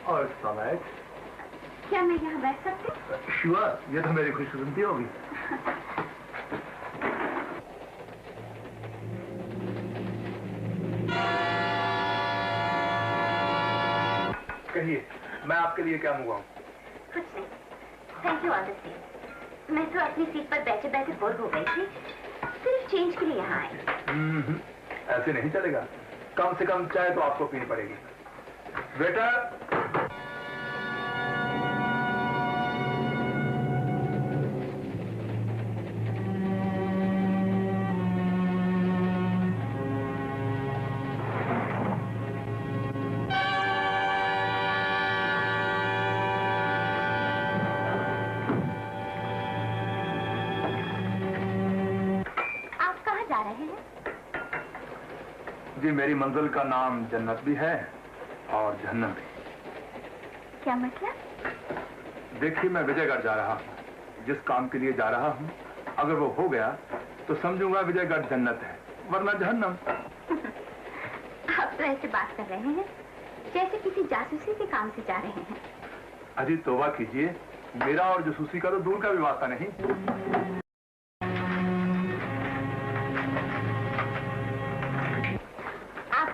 और समय क्या मैं यहाँ बैठ सकती हूँ? श्योर, ये तो मेरी खुशकिस्मती होगी। कहिए, मैं आपके लिए क्या मंगवाऊं? कुछ नहीं, thank you all the same. मैं तो अपनी सीट पर बैठे बैठे बोर हो गई थी, सिर्फ चेंज के लिए यहाँ आई। ऐसे नहीं चलेगा, कम से कम चाय तो आपको पीनी पड़ेगी। वेटर, जी मेरी मंजिल का नाम जन्नत भी है और जहन्नम भी। क्या मतलब? देखिए, मैं विजयगढ़ जा रहा हूँ। जिस काम के लिए जा रहा हूँ, अगर वो हो गया तो समझूंगा विजयगढ़ जन्नत है, वरना जहन्नम। आप तो ऐसे बात कर रहे हैं जैसे किसी जासूसी के काम से जा रहे हैं। अजी तौबा कीजिए, मेरा और जासूसी का तो दूर का भी वास्ता नहीं।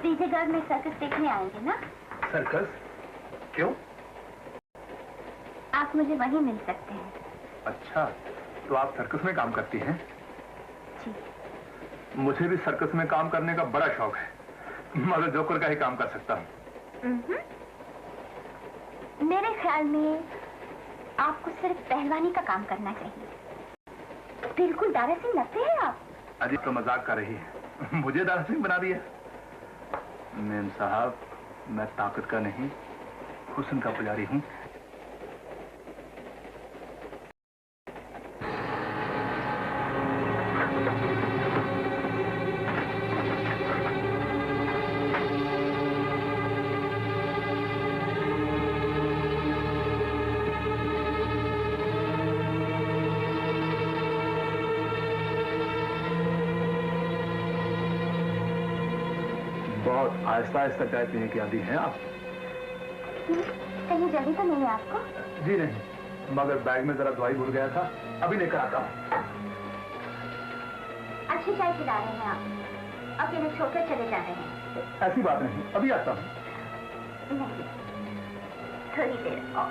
विजयगढ़ में सर्कस देखने आएंगे ना? सर्कस? क्यों? आप मुझे वहीं मिल सकते हैं। अच्छा, तो आप सर्कस में काम करती हैं? जी। मुझे भी सर्कस में काम करने का बड़ा शौक है, मगर जोकर का ही काम कर सकता हूँ। मेरे ख्याल में आपको सिर्फ पहलवानी का काम करना चाहिए। बिल्कुल दारा सिंह लगते हैं आप। अजी तो मजाक कर रही है, मुझे दारा सिंह बना दिया। मेम साहब, मैं ताकत का नहीं, हुस्न का पुजारी हूँ। आहिस्ता आहिस्ता चाय पीने की आदी हैं आप? कहीं जल्दी तो नहीं है आपको? जी नहीं, मगर बैग में जरा दवाई भूल गया था, अभी लेकर आता हूँ। अच्छी चाय पिला रहे हैं आप, अब इन्हें छोड़कर चले जा रहे हैं। ऐसी बात नहीं, अभी आता हूँ। नहीं, थोड़ी देर और।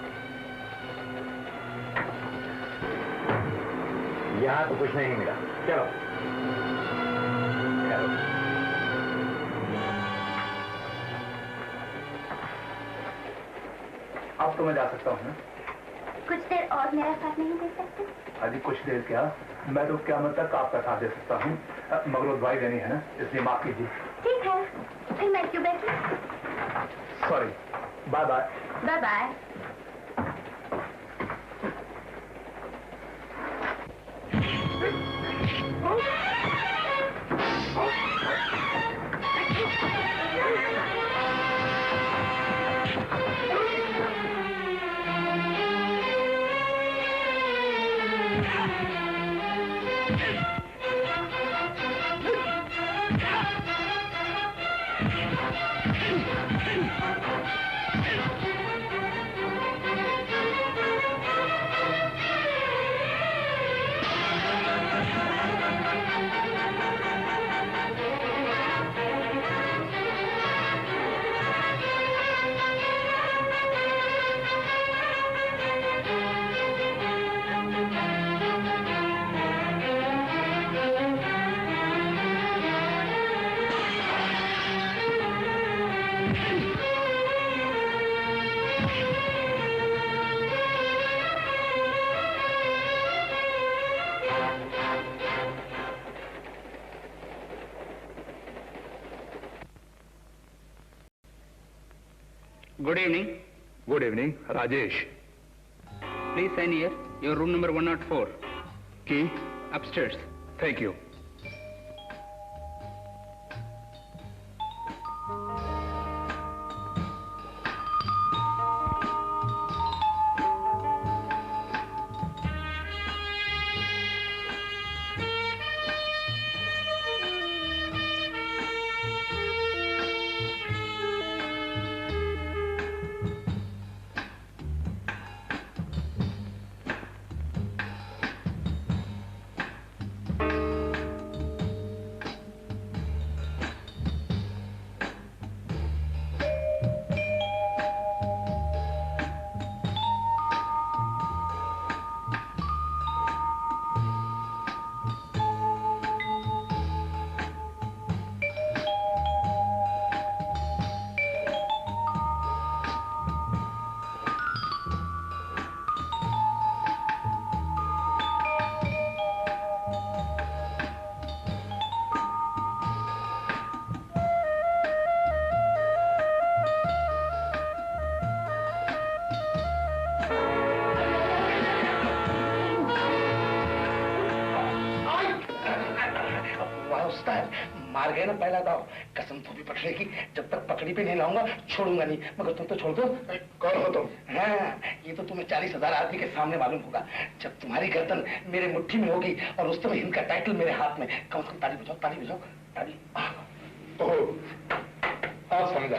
यहाँ तो कुछ नहीं मिला, चलो। अब तो मैं जा सकता हूँ ना? कुछ देर और मेरा साथ नहीं दे सकते? अजी कुछ देर क्या, मैं तो क़यामत तक आपका साथ दे सकता हूँ, मगर वो दवाई देनी है ना, इसलिए माफ कीजिए। ठीक है, फिर मैं क्यों बैठी? Sorry, bye bye. Bye bye. Good evening. Good evening, Rajesh. Please sign here. Your room number 104. Key? Upstairs. Thank you. हार गए ना पहला दाव, कसम तो भी पकड़े की, जब तक पकड़ी पे नहीं लाऊंगा छोड़ूंगा नहीं। मगर तुम तो छोड़ दो। कौन हो तुम? हाँ, ये तो तुम्हें 40,000 आदमी के सामने मालूम होगा। जब तुम्हारी गर्दन मेरे मुट्ठी में होगी और रुस्तम हिंद का टाइटल मेरे हाथ में, कम से कम ताली बजाओ, ताली बजाओ, ताली। आप समझा?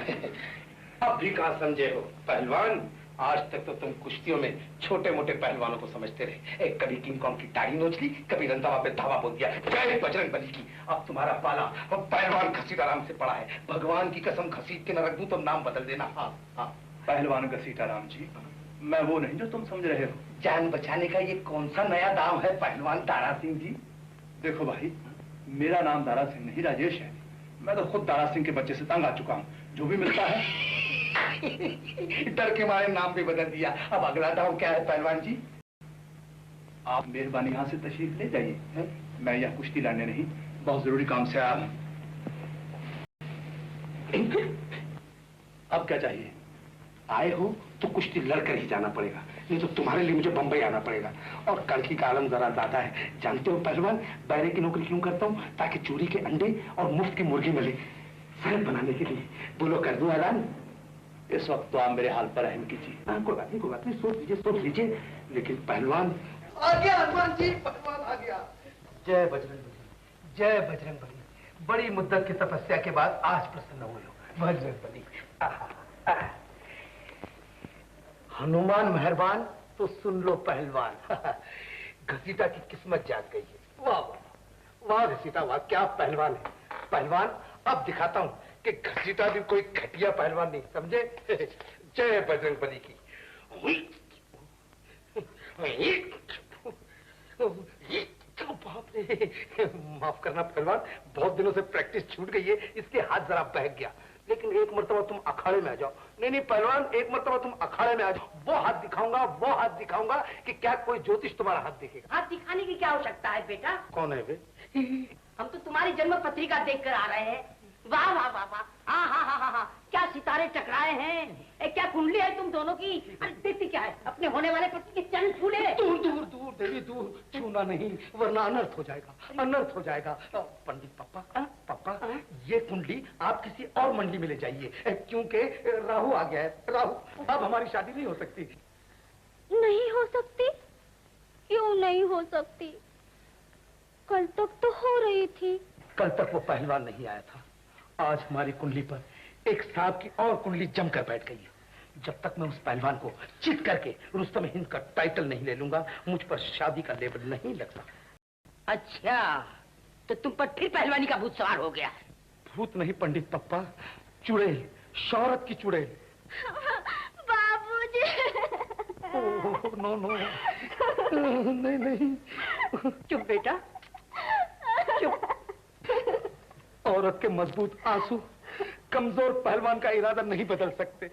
अब भी कहाँ समझे हो पहलवान? आज तक तो तुम कुश्तियों में छोटे मोटे पहलवानों को समझते रहे। एक कभी किंग कॉन्ग की टाड़ी नोच ली, कभी रंधावा पे धावा बोल दिया, जय बजरंग बली की। अब तुम्हारा पाला और पहलवान घसीटाराम से पड़ा है। भगवान की कसम घसीट के न रख दूं तो नाम बदल देना। हाँ हाँ, पहलवान घसीटाराम जी, मैं वो नहीं जो तुम समझ रहे हो। जान बचाने का ये कौन सा नया दाव है पहलवान दारा सिंह जी? देखो भाई, मेरा नाम दारा सिंह नहीं राजेश है। मैं तो खुद दारा सिंह के बच्चे से तंग आ चुका हूँ। जो भी मिलता है डर के मारे नाम भी बदल दिया। अब अगला दाव क्या है पहलवान जी? आप मेहरबानी यहाँ से तशरीफ ले जाइए। मैं यह कुश्ती लड़ने नहीं, बहुत जरूरी काम से आया हूँ। अब क्या चाहिए? आए हो तो कुश्ती लड़कर ही जाना पड़ेगा, नहीं तो तुम्हारे लिए मुझे बंबई आना पड़ेगा। और कड़की का आलम जरा ज्यादा है, जानते हो पहलवान? बैरे की नौकरी क्यों करता हूँ? ताकि चोरी के अंडे और मुफ्त की मुर्गी मिले, सेहत बनाने के लिए। बोलो कर दूं ऐलान? इस वक्त तो आप मेरे हाल पर रहम कीजिए। कोई बात नहीं, कोई बात नहीं, सोच लीजिए, सोच लीजिए। लेकिन पहलवान आ गया, हनुमान जी, पहलवान आ गया। जय बजरंग बली, जय बजरंग बली। बड़ी मुद्दत की तपस्या के बाद आज प्रसन्न हुए हो बजरंग बली। हनुमान मेहरबान तो सुन लो पहलवान। घसीटा की किस्मत जाग गई है। वाह वाह वाह घसीटा, वाह क्या पहलवान है। पहलवान अब दिखाता हूँ कि घसीटा भी कोई घटिया पहलवान नहीं, समझे? जय बजरंग बली की। बाप रे, माफ करना पहलवान, बहुत दिनों से प्रैक्टिस छूट गई है, इसके हाथ जरा बहक गया। लेकिन एक मर्तबा तुम अखाड़े में आ जाओ। नहीं नहीं पहलवान, एक मर्तबा तुम अखाड़े में आ जाओ, वो हाथ दिखाऊंगा, वो हाथ दिखाऊंगा कि क्या कोई ज्योतिष तुम्हारा हाथ देखेगा। हाथ दिखाने की क्या आवश्यकता है बेटा? कौन है वे? हम तो तुम्हारी जन्म पत्रिका देख कर आ रहे हैं। वाह वाह वाह वाह, हाँ हाँ हाँ हाँ हाँ, क्या सितारे टकराए हैं। क्या कुंडली है तुम दोनों की? अरे देखती क्या है, अपने होने वाले पति के चरण छूले। दूर दूर दूर देवी दूर, छूना नहीं वरना अनर्थ हो जाएगा, अनर्थ हो जाएगा। पंडित पापा, ये कुंडली आप किसी और मंडली में ले जाइए, क्योंकि राहु आ गया है। राहु, अब हमारी शादी नहीं हो सकती। नहीं हो सकती? क्यों नहीं हो सकती? कल तक तो हो रही थी। कल तक वो पहलवान नहीं आया था। आज हमारी कुंडली पर एक सांप की और कुंडली जमकर बैठ गई है। जब तक मैं उस पहलवान को चित करके रुस्तम हिंद का टाइटल नहीं ले लूंगा, मुझ पर शादी का लेबल नहीं लग सकता। अच्छा, तो तुम पर फिर पहलवानी का भूत सवार हो गया। भूत नहीं पंडित पप्पा, चुड़ैल, शौहरत की चुड़ैल। बाबूजी। नो नो, नहीं नहीं। चुप बेटा, चुप। औरत के मजबूत आंसू कमजोर पहलवान का इरादा नहीं बदल सकते।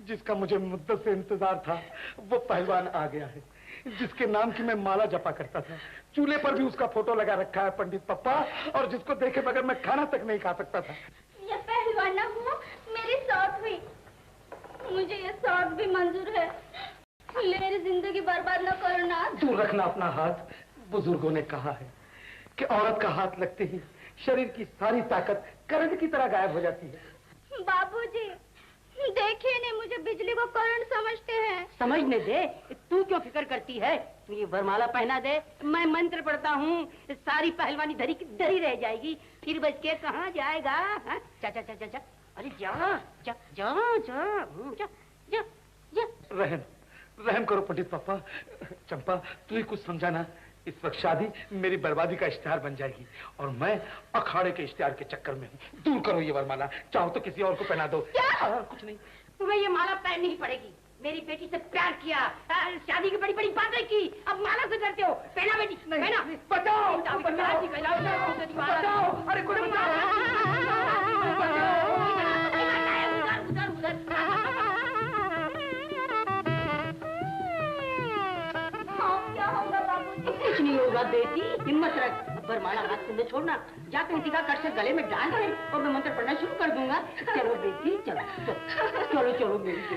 जिसका मुझे मुद्दत से इंतजार था वो पहलवान आ गया है, जिसके नाम की मैं माला जपा करता था। चूल्हे पर भी उसका फोटो लगा रखा है पंडित पप्पा, और जिसको देखे बगैर मैं खाना तक नहीं खा सकता था। ये पहलवान ना हुआ, मेरी सौत हुई। मुझे ये सौत भी मंजूर है। मेरी जिंदगी बर्बाद न करना। दूर रखना अपना हाथ। बुजुर्गों ने कहा है कि औरत का हाथ लगते ही शरीर की सारी ताकत करंट की तरह गायब हो जाती है। बाबूजी, देखिए नहीं, मुझे बिजली को करंट समझते हैं। समझने दे, तू क्यों फिक्र करती है? तू ये वरमाला पहना दे, मैं मंत्र पढ़ता हूँ, सारी पहलवानी धरी की धरी रह जाएगी। फिर बच के कहाँ जाएगा? हाँ? जा जा जा जा जा, अरे जा जा जा जा जा जा जा। रहम करो पंडित पापा। चंपा, तू ही कुछ समझाना। इस वक्त शादी मेरी बर्बादी का इश्तिहार बन जाएगी और मैं अखाड़े के इश्तिहार के चक्कर में हूँ। दूर करो ये वरमाला, चाहो तो किसी और को पहना दो। कुछ नहीं, तुम्हें ये माला पहननी ही पड़ेगी। मेरी बेटी से प्यार किया, शादी की बड़ी बड़ी बातें की, अब माला से डरते हो? पहना बेटी, पहना। बचाओ, बचाओ, अरे कोई कुछ नहीं होगा बेटी, हिम्मत रख। वरमाला हाथ से न छोड़ना, जा कहीं का कट से गले में डाल दे और मैं मंत्र पढ़ना शुरू कर दूंगा। चलो बेटी, चलो चलो चलो चलो बेटी।